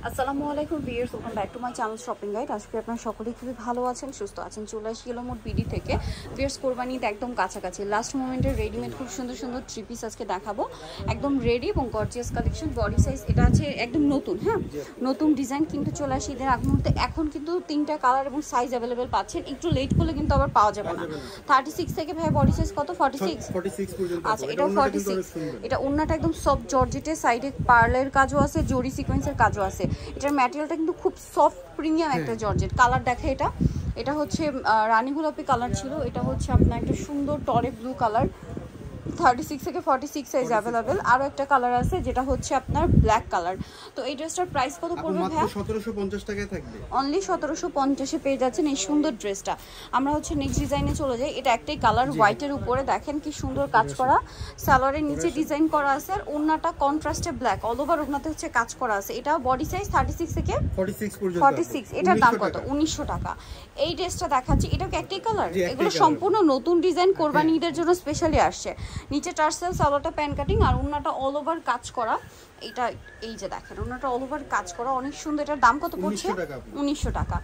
আসসালামু আলাইকুম viewers, welcome back to my channel shopping guide. আজকে আপনারা সকলেই খুবই ভালো আছেন, সুস্থ আছেন। চলে আসি এলোমোড বিডি থেকে। ভিউয়ার্স, কোরবানিতে একদম কাছাকাছি লাস্ট মোমেন্টের রেডিমেড খুব সুন্দর সুন্দর থ্রি পিস আজকে দেখাবো। একদম রেডি এবং গর্জিয়াস কালেকশন। বডি সাইজ এটা আছে একদম নতুন, হ্যাঁ নতুন ডিজাইন, কিন্তু চলে আসি ঈদের আগ মুহূর্তে। এখন কিন্তু 3টা কালার এবং সাইজ অ্যাভেলেবেল পাচ্ছেন। একটু লেট করলে কিন্তু আবার পাওয়া যাবে না। 36 থেকে ভাই বডি সাইজ কত? 46 পর্যন্ত। আচ্ছা, এটা 46। এটা ওন্নাটা একদম সফট জর্জেটের, সাইডে পার্লের কাজও আছে, জরি সিকোয়েন্সের কাজও আছে। এটার ম্যাটেরিয়ালটা কিন্তু খুব সফট প্রিমিয়াম একটা জর্জেট। কালার দেখে এটা হচ্ছে রানী গোলাপি কালার ছিল, এটা হচ্ছে আপনার একটা সুন্দর টরে ব্লু কালার। 36 থেকে 46 সাইজ অ্যাভেলেবেল। আরও একটা কালার আছে যেটা হচ্ছে আপনার ব্ল্যাক কালার। তো এই ড্রেসটার প্রাইস কত পড়বে ভাইয়া? 1750 টাকায় থাকবে। অনলি 1750 এ পেয়ে যাচ্ছেন এই সুন্দর ড্রেসটা। আমরা হচ্ছে নেক্সট ডিজাইনে চলে যাই। এটা একটাই কালার, হোয়াইটের উপরে দেখেন কি সুন্দর কাজ করা। সালোয়ারের নিচে ডিজাইন করা আছে, আর ওন্নাটা কন্ট্রাস্টে ব্ল্যাক, অল ওভার ওন্নাতে হচ্ছে কাজ করা আছে। এটা বডি সাইজ 36 থেকে 46 পর্যন্ত। 46। এটার দাম কত? 1900 টাকা। এই ড্রেসটা দেখাচ্ছি, এটা কি একটাই কালার? এগুলো সম্পূর্ণ নতুন ডিজাইন, কোরবানি ঈদের জন্য স্পেশালি আসছে। নিচে টার্সেল, সালোয়ারটা প্যান কাটিং, আর ওন্নাটা অল ওভার কাজ করা। এটা এই যে দেখেন ওন্নাটা অল ওভার কাজ করা, অনেক সুন্দর। এটার দাম কত পড়ছে? 1900 টাকা।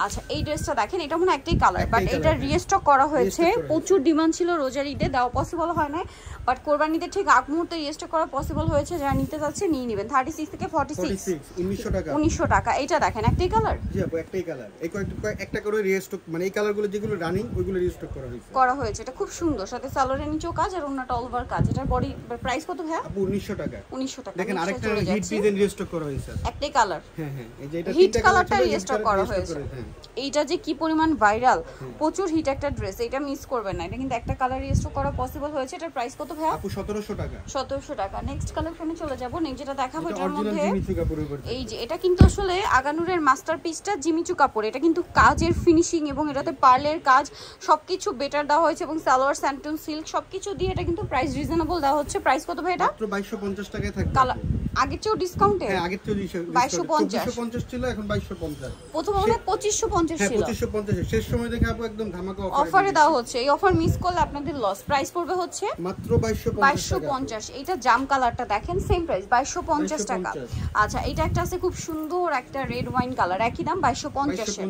আচ্ছা, এই ড্রেসটা দেখেন, এটা মনে একটাই কালার, বাট এটা রিস্টক করা হয়েছে। প্রচুর ডিমান্ড ছিল, রোজার ঈদে দেওয়া পসিবল হয় না, বাট কোরবানিতে ঠিক আগ মুহূর্তে রিস্টক করা পসিবল হয়েছে। যারা নিতে যাচ্ছে নিয়ে নেবেন। 36 থেকে 46 1900 টাকা। এটা দেখেন একটাই কালার। জি আপু, একটাই কালার। এই একটা করে রিস্টক, মানে এই কালারগুলো যেগুলো রানিং ওইগুলো রিস্টক করা হয়েছে। এটা খুব সুন্দর, সাথে সালোয়ারের নিচেও কাজ আর ওন্নাটা অল ওভার কাজ। এটার বডি প্রাইস কত ভাই? আপু 1900 টাকা। 1900 টাকা। দেখেন আরেকটা হিট ডিজাইন রিস্টক করা হয়েছে। একটাই কালার। হ্যাঁ হ্যাঁ, এই যে এটা হিট কালারটা রিস্টক করা হয়েছে। এইটা যে কি পরিমাণ ভাইরাল, প্রচুর হিট একটা ড্রেস, এটা মিস করবেন না। এটা কিন্তু একটা কালার রিস্টক করা পসিবল হয়েছে। এটার প্রাইস কত ভাই? আপু 1700 টাকা। 1700 টাকা। নেক্সট কালেকশনে চলে যাব। নেক্সট যেটা দেখাবো এটার মধ্যে এই যে এটা কিন্তু আসলে আগানুরের মাস্টারপিসটা জিমিচু কাপড়। এটা কিন্তু কাজের ফিনিশিং এবং এটাতে পার্লের কাজ সবকিছু বেটার দেওয়া হয়েছে, এবং সালোয়ার স্যান্টন সিল্ক সবকিছু দিয়ে এটা কিন্তু প্রাইস রিজনেবল দেওয়া হচ্ছে। প্রাইস কত ভাই এটা? মাত্র 2250 টাকায় থাকবে। আগের চেয়েও ডিসকাউন্টে? হ্যাঁ, আগের চেয়েও 2250 ছিল, এখন 2250। প্রথমে মনে 2550 ছিল। 2550 শেষ সময় দেখে আপু একদম ধামাকা অফারে দেওয়া হচ্ছে। এই অফার মিস করলে আপনাদের লস। প্রাইস পড়বে হচ্ছে মাত্র 2250। এটা জাম কালারটা দেখেন, সেম প্রাইস 2250 টাকা। আচ্ছা, এটা একটা আছে খুব সুন্দর একটা রেড ওয়াইন কালার, একই দাম 2250 এ।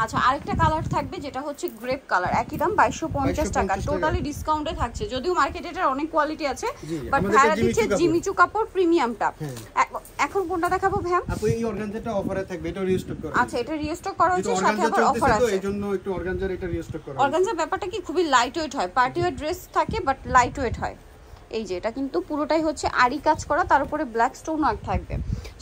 আচ্ছা, আরেকটা কালার থাকবে যেটা হচ্ছে গ্রেপ কালার, একই দাম 2250 টাকা। টোটালি ডিসকাউন্টে থাকছে, যদিও মার্কেটে এটার অনেক কোয়ালিটি আছে, বাট ভাড়া দিচ্ছে জিমিচু কাপড় প্রিমিয়ামটা। এখন কোনটা দেখাবো ভাই? আপু এই অর্গানজাটা অফারে থাকবে, এটা রিস্টক করা। আচ্ছা, এটা রিস্টক করা হচ্ছে, সাথে আবার অফার আছে, এইজন্য একটু অর্গানজার এটা রিস্টক করা। অর্গানজার ব্যাপারটা কি খুবই লাইট ওয়েট হয়, পার্টি ওয়্যার ড্রেস থাকে বাট লাইট ওয়েট হয়। এই যে এটা কিন্তু পুরোটাই হচ্ছে আরি কাজ করা, তার উপরে ব্ল্যাক স্টোন ওয়ার্ক থাকবে,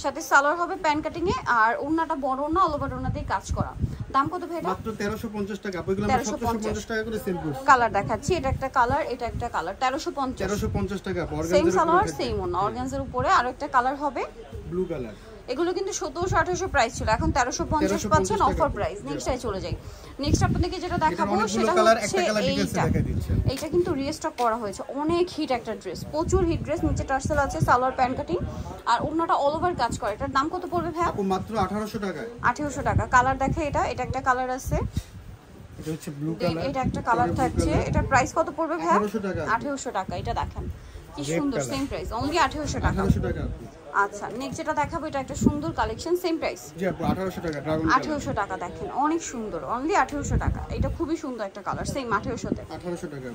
সাথে সালোয়ার হবে প্যান কাটিং এ, আর ওন্নাটা বড় ওন্না, অল ওভার ওন্নাতেই কাজ করা। দাম কত ভাই এটা? মাত্র 1350 টাকা। ওইগুলো আমরা 1750 টাকা করে সেল করছি। কালার দেখাচ্ছি, এটা একটা কালার, এটা একটা কালার। 1350 টাকা। সেম সালোয়ার সেম ওন্না, অর্গানজার উপরে আরো একটা কালার হবে ব্লু কালার। এগুলো কিন্তু 1700-1800 প্রাইস ছিল, এখন 1350 পাচ্ছেন অফার প্রাইস। নেক্সটে চলে যাই। নেক্সট আপনাদেরকে যেটা দেখাবো সেটা হচ্ছে এইটা কিন্তু রিস্টক করা হয়েছে। অনেক হিট একটা ড্রেস, প্রচুর হিট ড্রেস। নিচে টার্সেল আছে, সালোয়ার প্যান কাটিং, আর ওন্নাটা অল ওভার কাজ করে। এটার দাম কত পড়বে ভাই? আপু মাত্র 1800 টাকা। 1800 টাকা। কালার দেখে এটা একটা কালার আছে, এটা হচ্ছে ব্লু কালার। এটা একটা কালার থাকছে। এটার প্রাইস কত পড়বে ভাই? 1800 টাকা। 1800 টাকা। এটা দেখেন কি সুন্দর, সেম প্রাইস, অনলি 1800 টাকা। 1800 টাকা। আচ্ছা, নেক্সট যেটা দেখাবো এটা একটা সুন্দর কালেকশন, সেম প্রাইস। জি আপু 1800 টাকা। ড্রাগন 1800 টাকা। দেখেন অনেক সুন্দর, অনলি 1800 টাকা। এটা খুবই সুন্দর একটা কালার, সেম 1800 তে। 1800 টাকা।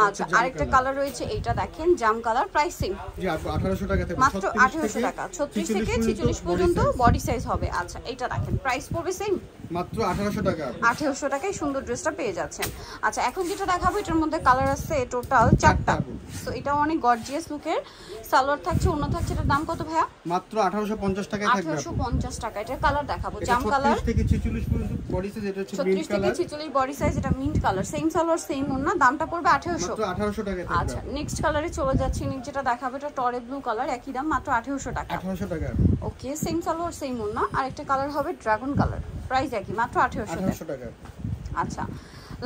আচ্ছা, আরেকটা কালার রয়েছে, এইটা দেখেন জাম কালার, প্রাইস সেম। জি আপু 1800 টাকা থেকে মাত্র 1800 টাকা। 36 থেকে 46 পর্যন্ত বডি সাইজ হবে। আচ্ছা, এটা দেখেন প্রাইস পড়বে সেম, মাত্র 1800 টাকা। 1800 টাকায় সুন্দর ড্রেসটা পেয়ে যাচ্ছেন। আচ্ছা, এখন যেটা দেখাবো এটার মধ্যে কালার আছে টোটাল 4টা। সো এটা অনেক গর্জিয়াস লুকের। সালোয়ার থাকছে, ওন্না থাকছে। এটার দাম কত ভাইয়া? মাত্র 1850 টাকায় থাকবে। 1850 টাকা। এটার কালার দেখাবো জাম কালার। 36 থেকে 46 পর্যন্ত বডি সাইজ। এটা হচ্ছে মিন্ট কালার। 36 থেকে 46 বডি সাইজ, এটা mint colour, same salwar same ওন্না। দামটা পড়বে 1800। মাত্র 1800 টাকায় থাকবে। আচ্ছা, নেক্সট কালারে চলে যাচ্ছি। নেক্সট যেটা দেখাবো এটা টরে ব্লু কালার, একই দাম, মাত্র 1800 টাকা। 1800 টাকা। ওকে, সেম সালোয়ার সেম ওন্না। আরেকটা কালার হবে ড্রাগন কালার, প্রাইস একই, মাত্র 1800 টাকা। আচ্ছা,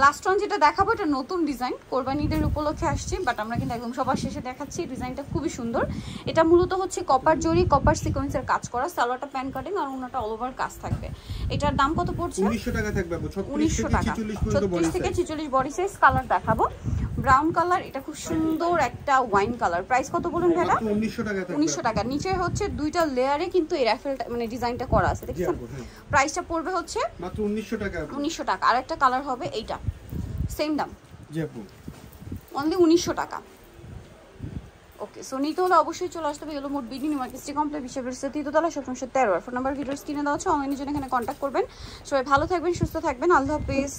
লাস্ট ওয়ান যেটা দেখাবো এটা নতুন ডিজাইন, কোরবানি ঈদের উপলক্ষে আসছে, বাট আমরা কিন্তু একদম সবার শেষে দেখাচ্ছি। ডিজাইনটা খুবই সুন্দর। এটা মূলত হচ্ছে কপার জরি, কপার সিকোয়েন্সের কাজ করা, সালোয়ারটা প্যান কাটিং, আর ওন্নাটা অল ওভার কাজ থাকবে। এটার দাম কত পড়ছে? 1900 টাকা থাকবে। 1900 টাকা। 36 থেকে 46 বডি সাইজ। কালার দেখাবো, ব্রাউন কালার, এটা খুব সুন্দর একটা ওয়াইন কালার। প্রাইস কত বলুন ভাইয়া? 1900 টাকা। 1900 টাকা। নিচে হচ্ছে দুইটা লেয়ারে কিন্তু এই রাফেল মানে ডিজাইনটা করা আছে, দেখছেন? প্রাইসটা পড়বে হচ্ছে মাত্র 1900 টাকা। 1900 টাকা। আর একটা কালার হবে এইটা, সেম দাম, জি আপু, অনলি 1900 টাকা। ওকে, সো নিতে হলে অবশ্যই চলে আসতে হবে yellow mode BD, new market city complex, বিশ্ববিদ্যালয়ের 3তলা, শপ নম্বর 13। ফোন নাম্বার ভিডিওর স্ক্রিনে দেওয়া আছে, অনলাইনে জন্য এখানে কন্ট্যাক্ট করবেন। সবাই ভালো থাকবেন, সুস্থ থাকবেন, আল্লাহ হাফেজ।